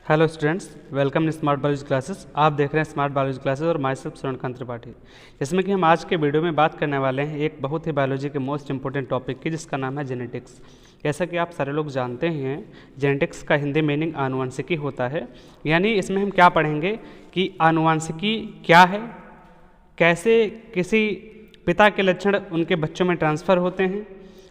Hello students, welcome in smart biology classes. आप देख रहे हैं स्मार्ट बायोलॉजी क्लासेस और माई सेल्फ सूर्यकांत त्रिपाठी, जिसमें कि हम आज के वीडियो में बात करने वाले हैं एक बहुत ही बायोलॉजी के मोस्ट इंपॉर्टेंट टॉपिक की, जिसका नाम है जेनेटिक्स। जैसा कि आप सारे लोग जानते ही हैं, जेनेटिक्स का हिंदी मीनिंग आनुवंशिकी होता है। यानी इसमें हम क्या पढ़ेंगे कि आनुवंशिकी क्या है, कैसे किसी पिता के लक्षण उनके बच्चों में ट्रांसफ़र होते हैं,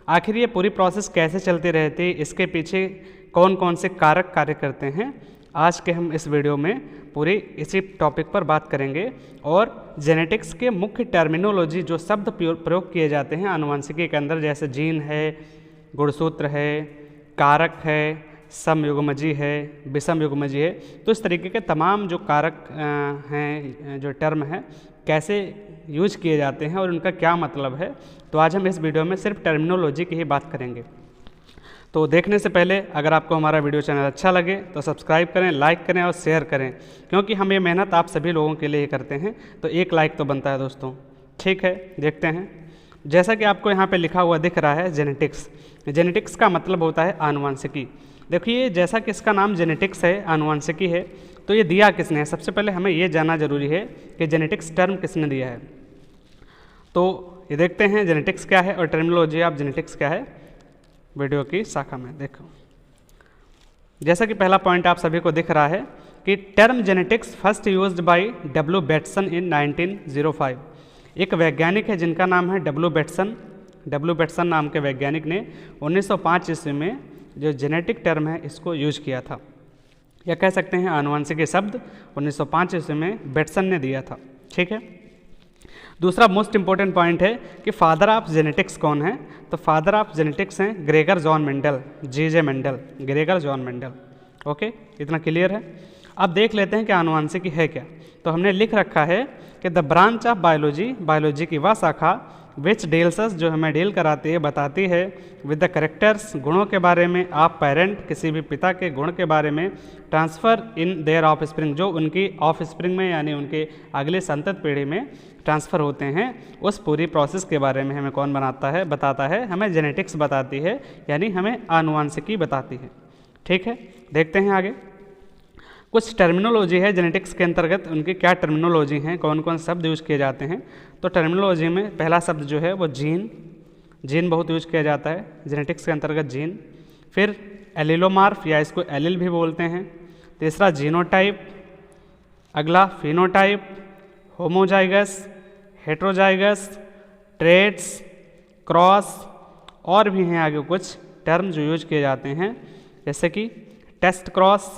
आखिर ये पूरी प्रोसेस कैसे चलती रहती है, इसके पीछे कौन कौन से कारक कार्य करते हैं। आज के हम इस वीडियो में पूरी इसी टॉपिक पर बात करेंगे और जेनेटिक्स के मुख्य टर्मिनोलॉजी, जो शब्द प्रयोग किए जाते हैं आनुवंशिकी के अंदर, जैसे जीन है, गुणसूत्र है, कारक है, समयुग्मजी है, विषमयुग्मजी है, तो इस तरीके के तमाम जो कारक हैं, जो टर्म हैं, कैसे यूज किए जाते हैं और उनका क्या मतलब है। तो आज हम इस वीडियो में सिर्फ टर्मिनोलॉजी की ही बात करेंगे। तो देखने से पहले अगर आपको हमारा वीडियो चैनल अच्छा लगे तो सब्सक्राइब करें, लाइक करें और शेयर करें, क्योंकि हम ये मेहनत आप सभी लोगों के लिए ही करते हैं, तो एक लाइक तो बनता है दोस्तों। ठीक है, देखते हैं। जैसा कि आपको यहाँ पे लिखा हुआ दिख रहा है जेनेटिक्स। जेनेटिक्स का मतलब होता है आनुवंशिकी। देखिए, जैसा कि इसका नाम जेनेटिक्स है, आनुवंशिकी है, तो ये दिया किसने है। सबसे पहले हमें ये जानना जरूरी है कि जेनेटिक्स टर्म किसने दिया है। तो ये देखते हैं जेनेटिक्स क्या है और टर्मिनोलॉजी ऑफ जेनेटिक्स क्या है वीडियो की शाखा में। देखो, जैसा कि पहला पॉइंट आप सभी को दिख रहा है कि term genetics first used by W Bateson in 1905। एक वैज्ञानिक है जिनका नाम है डब्ल्यू बेटसन नाम के वैज्ञानिक ने 1905 ईस्वी में जो जेनेटिक टर्म है इसको यूज किया था, या कह सकते हैं आनुवंशिकी शब्द 1905 ईस्वी में बेटसन ने दिया था। ठीक है। दूसरा मोस्ट इंपॉर्टेंट पॉइंट है कि फादर ऑफ जेनेटिक्स कौन है। तो फादर ऑफ जेनेटिक्स हैं Gregor John Mendel, GJ Mendel, Gregor John Mendel. Okay, इतना क्लियर है। अब देख लेते हैं कि आनुवंशिकी है क्या। तो हमने लिख रखा है कि the branch of biology, biology की वह शाखा विच डील्स, जो हमें डील कराती है, बताती है विद द करेक्टर्स, गुणों के बारे में, ऑफ पेरेंट, किसी भी पिता के गुण के बारे में, transfer in their of spring, जो उनकी ऑफ स्प्रिंग में यानी उनके अगले संतत पीढ़ी में ट्रांसफ़र होते हैं, उस पूरी प्रोसेस के बारे में हमें कौन बताता है, हमें जेनेटिक्स बताती है, यानी हमें आनुवंशिकी बताती है। ठीक है, देखते हैं आगे। कुछ टर्मिनोलॉजी है जेनेटिक्स के अंतर्गत, उनकी क्या टर्मिनोलॉजी हैं, कौन कौन शब्द यूज किए जाते हैं। तो टर्मिनोलॉजी में पहला शब्द जो है वो जीन बहुत यूज किया जाता है जेनेटिक्स के अंतर्गत, जीन। फिर एलिलोमार्फ, या इसको एलिल भी बोलते हैं। तीसरा जीनोटाइप, अगला phenotype, homozygous, heterozygous, traits, cross, और भी हैं आगे कुछ टर्म जो यूज किए जाते हैं, जैसे कि test cross,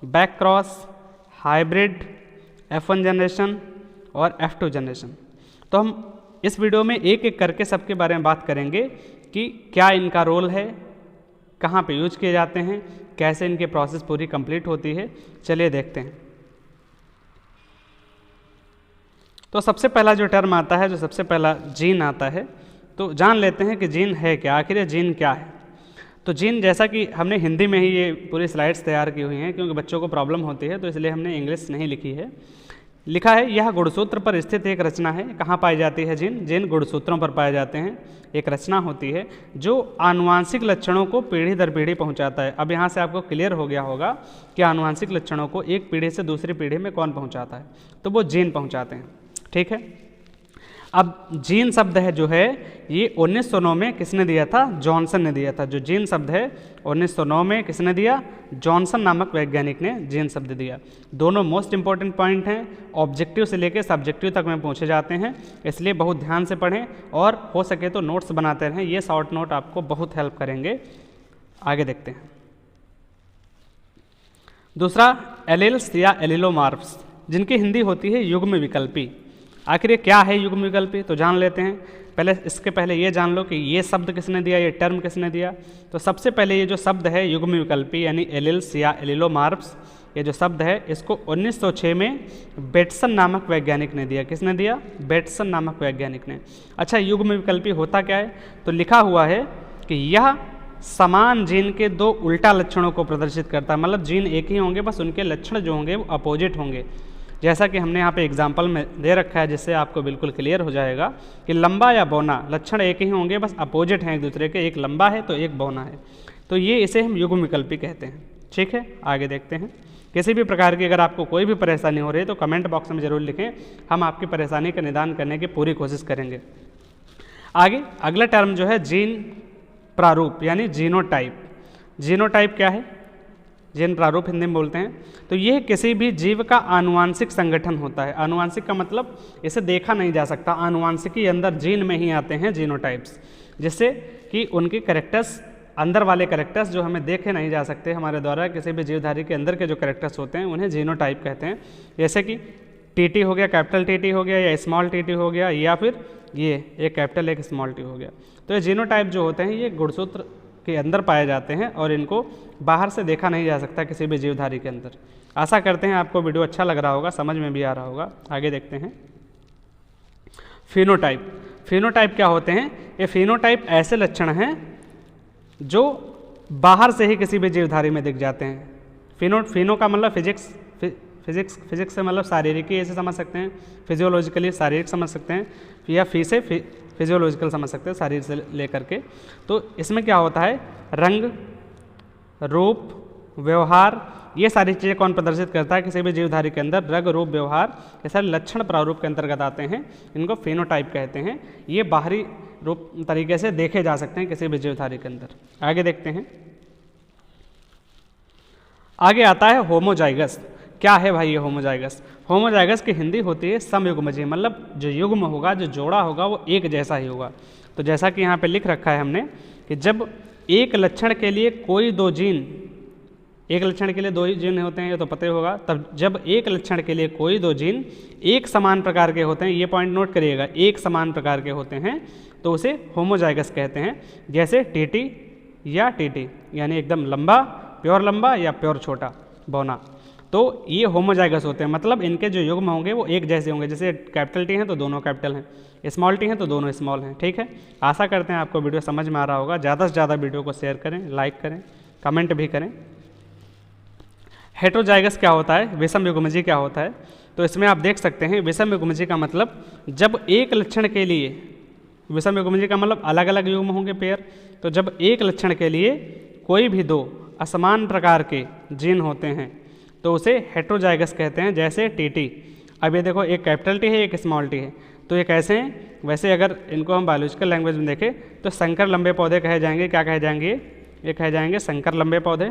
back cross, hybrid, F1 generation और F2 जनरेशन। तो हम इस वीडियो में एक एक करके सबके बारे में बात करेंगे कि क्या इनका रोल है, कहाँ पे यूज किए जाते हैं, कैसे इनकी प्रोसेस पूरी कंप्लीट होती है। चलिए देखते हैं। तो सबसे पहला जो टर्म आता है, जो सबसे पहला जीन आता है, तो जान लेते हैं कि जीन है क्या, आखिर ये जीन क्या है। तो जीन, जैसा कि हमने हिंदी में ही ये पूरी स्लाइड्स तैयार की हुई हैं, क्योंकि बच्चों को प्रॉब्लम होती है, तो इसलिए हमने इंग्लिश नहीं लिखी है। लिखा है, यह गुणसूत्र पर स्थित एक रचना है। कहाँ पाई जाती है जीन? जीन गुणसूत्रों पर पाए जाते हैं। एक रचना होती है जो आनुवांशिक लक्षणों को पीढ़ी दर पीढ़ी पहुँचाता है। अब यहाँ से आपको क्लियर हो गया होगा कि आनुवांशिक लक्षणों को एक पीढ़ी से दूसरी पीढ़ी में कौन पहुँचाता है, तो वो जीन पहुँचाते हैं। ठीक है। अब जीन शब्द है जो है ये 1909 में किसने दिया था? जॉनसन ने दिया था। जो जीन शब्द है 1909 में किसने दिया? जॉनसन नामक वैज्ञानिक ने जीन शब्द दिया। दोनों मोस्ट इंपॉर्टेंट पॉइंट हैं, ऑब्जेक्टिव से लेकर सब्जेक्टिव तक में पूछे जाते हैं, इसलिए बहुत ध्यान से पढ़ें और हो सके तो नोट्स बनाते रहें। ये शॉर्ट नोट आपको बहुत हेल्प करेंगे। आगे देखते हैं। दूसरा, एलिल्स या एलिलोमार्फ्स, जिनकी हिंदी होती है युग्म विकल्पी। आखिर ये क्या है युग्म विकल्पी, तो जान लेते हैं। इसके पहले ये जान लो कि ये शब्द किसने दिया, ये टर्म किसने दिया। तो सबसे पहले ये जो शब्द है युग्म विकल्पी यानी एलिल्स या एलिलोमार्फ्स, ये जो शब्द है इसको 1906 में बेटसन नामक वैज्ञानिक ने दिया। किसने दिया? बेटसन नामक वैज्ञानिक ने। अच्छा, युग्म विकल्पी होता क्या है? तो लिखा हुआ है कि यह समान जीन के दो उल्टा लक्षणों को प्रदर्शित करता है। मतलब जीन एक ही होंगे, बस उनके लक्षण जो होंगे वो अपोजिट होंगे। जैसा कि हमने यहाँ पे एग्जाम्पल में दे रखा है, जिससे आपको बिल्कुल क्लियर हो जाएगा कि लंबा या बौना लक्षण एक ही होंगे, बस अपोजिट हैं एक दूसरे के, एक लंबा है तो एक बौना है। तो ये इसे हम युग्म विकल्पी कहते हैं। ठीक है, आगे देखते हैं। किसी भी प्रकार की अगर आपको कोई भी परेशानी हो रही है तो कमेंट बॉक्स में ज़रूर लिखें, हम आपकी परेशानी का निदान करने की पूरी कोशिश करेंगे। आगे अगला टर्म जो है जीन प्रारूप यानी जीनोटाइप। जीनोटाइप क्या है? जीन प्रारूप हिंदी में बोलते हैं। तो यह किसी भी जीव का आनुवांशिक संगठन होता है। आनुवांशिक का मतलब इसे देखा नहीं जा सकता, आनुवांशिकी के अंदर जीन में ही आते हैं जीनोटाइप्स, जिससे कि उनकी कैरेक्टर्स, अंदर वाले कैरेक्टर्स जो हमें देखे नहीं जा सकते हमारे द्वारा, किसी भी जीवधारी के अंदर के जो कैरेक्टर्स होते हैं उन्हें जीनोटाइप कहते हैं। जैसे कि टीटी हो गया, कैपिटल टीटी हो गया, या स्मॉल टीटी हो गया, या फिर ये एक कैपिटल एक स्मॉल टी हो गया। तो ये जीनोटाइप जो होते हैं ये गुणसूत्र के अंदर पाए जाते हैं और इनको बाहर से देखा नहीं जा सकता किसी भी जीवधारी के अंदर। आशा करते हैं आपको वीडियो अच्छा लग रहा होगा, समझ में भी आ रहा होगा। आगे देखते हैं फिनोटाइप। फिनोटाइप क्या होते हैं? ये फिनोटाइप ऐसे लक्षण हैं जो बाहर से ही किसी भी जीवधारी में दिख जाते हैं। फिनो का मतलब फिजिक्स से मतलब शारीरिकी ऐसे समझ सकते हैं, फिजियोलॉजिकली शारीरिक समझ सकते हैं, या फी से फिजियोलॉजिकल समझ सकते हैं, शरीर से लेकर के। तो इसमें क्या होता है? रंग, रूप, व्यवहार, ये सारी चीज़ें कौन प्रदर्शित करता है किसी भी जीवधारी के अंदर? रंग, रूप, व्यवहार, ये सारे लक्षण प्रारूप के अंतर्गत आते हैं। इनको फिनोटाइप कहते हैं। ये बाहरी रूप तरीके से देखे जा सकते हैं किसी भी जीवधारी के अंदर। आगे देखते हैं। आगे आता है होमोजाइगस। क्या है भाई ये होमोजाइगस? होमोजाइगस की हिंदी होती है समयुग्मजीय, मतलब जो युग्म होगा, जो जोड़ा होगा वो एक जैसा ही होगा। तो जैसा कि यहाँ पे लिख रखा है हमने कि जब एक लक्षण के लिए कोई दो जीन, एक लक्षण के लिए दो ही जीन होते हैं ये तो पता ही होगा, तब जब एक लक्षण के लिए कोई दो जीन एक समान प्रकार के होते हैं, ये पॉइंट नोट करिएगा, एक समान प्रकार के होते हैं तो उसे होमोजाइगस कहते हैं। जैसे टीटी या टीटी यानी एकदम लंबा, प्योर लंबा या प्योर छोटा, बौना, तो ये होमोजाइगस होते हैं। मतलब इनके जो युग्म होंगे वो एक जैसे होंगे। जैसे कैपिटल टी हैं तो दोनों कैपिटल हैं, स्मॉल टी हैं तो दोनों स्मॉल हैं। ठीक है, आशा करते हैं आपको वीडियो समझ में आ रहा होगा। ज़्यादा से ज़्यादा वीडियो को शेयर करें, लाइक करें, कमेंट भी करें। हेटेरोजाइगस क्या होता है? विषम युग्मजीय क्या होता है? तो इसमें आप देख सकते हैं विषम युग्मजीय का मतलब जब एक लक्षण के लिए, विषम युग्मजीय का मतलब अलग अलग युग्म होंगे पेयर, तो जब एक लक्षण के लिए कोई भी दो असमान प्रकार के जीन होते हैं तो उसे हेटेरोजाइगस कहते हैं। जैसे टीटी, अब ये देखो एक कैपिटल टी है एक स्मॉल टी है, तो ये कैसे हैं? वैसे अगर इनको हम बायोलॉजिकल लैंग्वेज में देखें तो संकर लंबे पौधे कहे जाएंगे। क्या कहे जाएंगे? ये कहे जाएंगे संकर लंबे पौधे।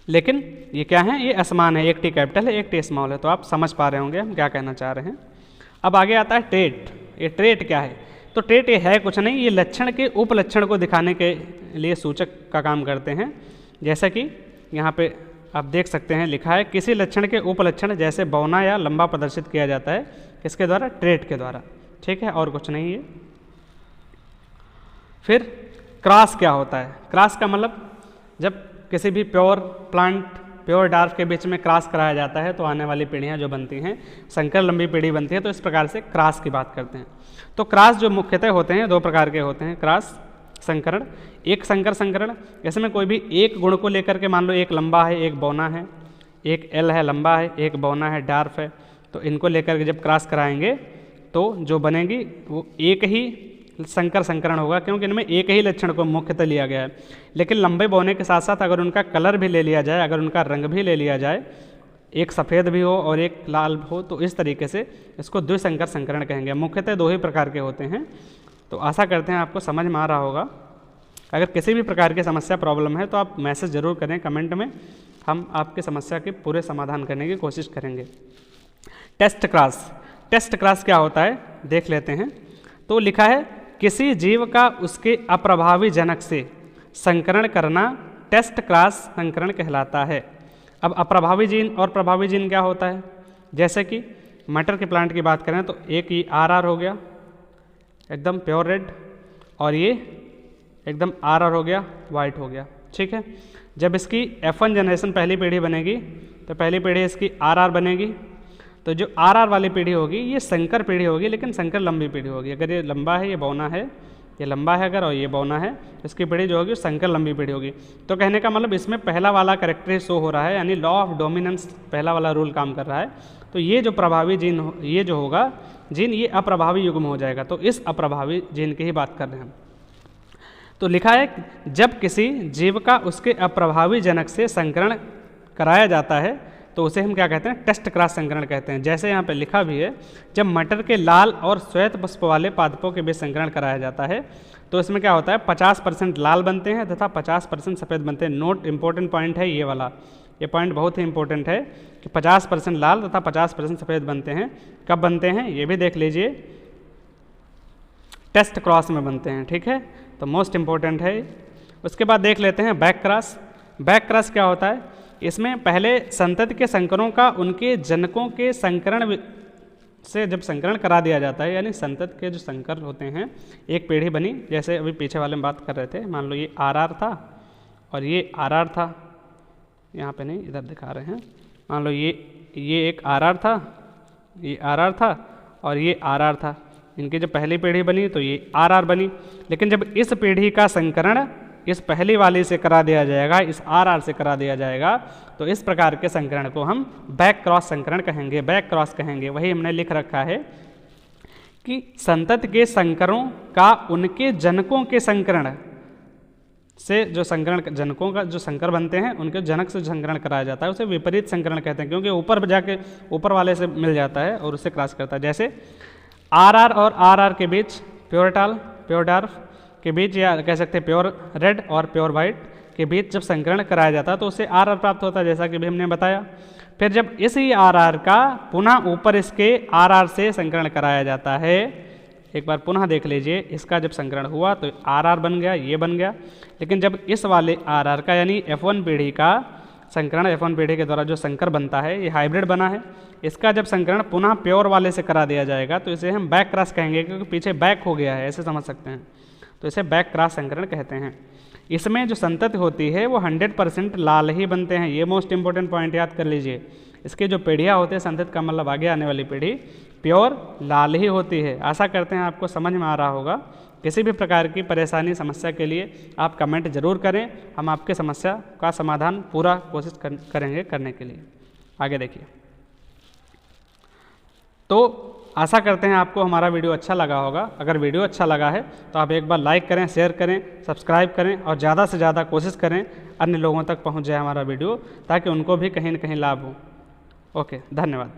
लेकिन ये क्या है? ये असमान है, एक टी कैपिटल है एक टी स्मॉल है। तो आप समझ पा रहे होंगे हम क्या कहना चाह रहे हैं। अब आगे आता है ट्रेट। ये ट्रेट क्या है? तो ट्रेट ये है कुछ नहीं, ये लक्षण के उपलक्षण को दिखाने के लिए सूचक का काम करते हैं। जैसा कि यहाँ पे आप देख सकते हैं लिखा है किसी लक्षण के उपलक्षण जैसे बौना या लंबा प्रदर्शित किया जाता है किसके द्वारा? ट्रेट के द्वारा। ठीक है, और कुछ नहीं है। फिर क्रॉस क्या होता है? क्रॉस का मतलब जब किसी भी प्योर प्लांट, प्योर डार्फ के बीच में क्रॉस कराया जाता है तो आने वाली पीढ़ियाँ जो बनती हैं, संकर लंबी पीढ़ी बनती है। तो इस प्रकार से क्रॉस की बात करते हैं। तो क्रॉस जो मुख्यतः होते हैं दो प्रकार के होते हैं। क्रॉस संकरण, एक संकर संकरण, इसमें कोई भी एक गुण को लेकर के, मान लो एक लंबा है एक बौना है, एक एल है लंबा है एक बौना है डार्फ है, तो इनको लेकर के जब क्रॉस कराएंगे तो जो बनेगी वो एक ही संकर संकरण होगा, क्योंकि इनमें एक ही लक्षण को मुख्यतः लिया गया है। लेकिन लंबे बौने के साथ साथ अगर उनका कलर भी ले लिया जाए, अगर उनका रंग भी ले लिया जाए, एक सफ़ेद भी हो और एक लाल हो, तो इस तरीके से इसको द्विसंकर संकरण कहेंगे। मुख्यतः दो ही प्रकार के होते हैं। तो आशा करते हैं आपको समझ में आ रहा होगा। अगर किसी भी प्रकार की समस्या प्रॉब्लम है तो आप मैसेज ज़रूर करें कमेंट में, हम आपकी समस्या के पूरे समाधान करने की कोशिश करेंगे। Test cross. टेस्ट क्रॉस क्या होता है देख लेते हैं। तो लिखा है किसी जीव का उसके अप्रभावी जनक से संकरण करना टेस्ट क्रॉस संकरण कहलाता है। अब अप्रभावी जीन और प्रभावी जीन क्या होता है? जैसे कि मटर के प्लांट की बात करें तो एक ही आर हो गया एकदम प्योर रेड, और ये एकदम आर हो गया वाइट हो गया। ठीक है, जब इसकी F1 जनरेशन पहली पीढ़ी बनेगी तो पहली पीढ़ी इसकी आर बनेगी। तो जो आर वाली पीढ़ी होगी ये संकर पीढ़ी होगी, लेकिन संकर लंबी पीढ़ी होगी। अगर ये लंबा है, ये बौना है, ये लंबा है अगर और ये बौना है, इसकी पीढ़ी जो होगी संकर लंबी पीढ़ी होगी। तो कहने का मतलब इसमें पहला वाला कैरेक्टर ही शो हो रहा है, यानी लॉ ऑफ डोमिनेंस पहला वाला रूल काम कर रहा है। तो ये जो प्रभावी जीन ये जो होगा जीन, ये अप्रभावी युग्म हो जाएगा। तो इस अप्रभावी जीन की ही बात कर रहे हैं हम। तो लिखा है जब किसी जीव का उसके अप्रभावी जनक से संकरण कराया जाता है तो उसे हम क्या कहते हैं, टेस्ट क्रॉस संकरण कहते हैं। जैसे यहाँ पे लिखा भी है, जब मटर के लाल और श्वेत पुष्प वाले पादपों के बीच संकरण कराया जाता है तो इसमें क्या होता है, 50% लाल बनते हैं तथा 50% सफ़ेद बनते हैं। नोट इंपॉर्टेंट पॉइंट है ये वाला, ये पॉइंट बहुत ही इंपॉर्टेंट है कि 50% लाल तथा 50% सफ़ेद बनते हैं। कब बनते हैं ये भी देख लीजिए, टेस्ट क्रॉस में बनते हैं, ठीक है, तो मोस्ट इंपॉर्टेंट है। उसके बाद देख लेते हैं बैक क्रॉस। बैक क्रॉस क्या होता है, इसमें पहले संतति के संकरों का उनके जनकों के संकरण से जब संकरण करा दिया जाता है, यानी संतति के जो संकर होते हैं, एक पीढ़ी बनी, जैसे अभी पीछे वाले में बात कर रहे थे, मान लो ये RR था और ये RR था, यहाँ पे नहीं इधर दिखा रहे हैं, मान लो ये एक RR था, ये RR था और ये RR था, इनकी जब पहली पीढ़ी बनी तो ये RR बनी। लेकिन जब इस पीढ़ी का संकरण इस पहली वाली से करा दिया जाएगा, इस RR से करा दिया जाएगा, तो इस प्रकार के संकरण को हम बैक क्रॉस संकरण कहेंगे, बैक क्रॉस कहेंगे। वही हमने लिख रखा है कि संतति के संकरों का उनके जनकों के संकरण से जो संकरण, जनकों का जो संकर बनते हैं उनके जनक से संकरण कराया जाता है, उसे विपरीत संकरण कहते हैं, क्योंकि ऊपर जाके ऊपर वाले से मिल जाता है और उससे क्रॉस करता है। जैसे RR और RR के बीच प्योर डार्क के बीच, या कह सकते हैं प्योर रेड और प्योर वाइट के बीच जब संकरण कराया जाता है तो उससे RR प्राप्त होता है, जैसा कि भी हमने बताया। फिर जब इसी RR का पुनः ऊपर इसके RR से संकरण कराया जाता है, एक बार पुनः देख लीजिए, इसका जब संकरण हुआ तो RR बन गया, ये बन गया। लेकिन जब इस वाले RR का यानी F1 पीढ़ी का संकरण, F1 पीढ़ी के द्वारा जो संकर बनता है, ये हाइब्रिड बना है, इसका जब संकरण पुनः प्योर वाले से करा दिया जाएगा तो इसे हम बैक क्रॉस कहेंगे, क्योंकि पीछे बैक हो गया है, ऐसे समझ सकते हैं, तो इसे बैक क्रॉस संकरण कहते हैं। इसमें जो संतति होती है वो 100% लाल ही बनते हैं, ये मोस्ट इंपॉर्टेंट पॉइंट याद कर लीजिए। इसके जो पीढ़ियाँ होते हैं, संतति का मतलब आगे आने वाली पीढ़ी प्योर लाल ही होती है। आशा करते हैं आपको समझ में आ रहा होगा। किसी भी प्रकार की परेशानी समस्या के लिए आप कमेंट जरूर करें, हम आपके समस्या का समाधान पूरा कोशिश करेंगे करने के लिए। आगे देखिए, तो आशा करते हैं आपको हमारा वीडियो अच्छा लगा होगा। अगर वीडियो अच्छा लगा है तो आप एक बार लाइक करें, शेयर करें, सब्सक्राइब करें और ज़्यादा से ज़्यादा कोशिश करें अन्य लोगों तक पहुंच जाए हमारा वीडियो, ताकि उनको भी कहीं न कहीं लाभ हो। ओके, धन्यवाद।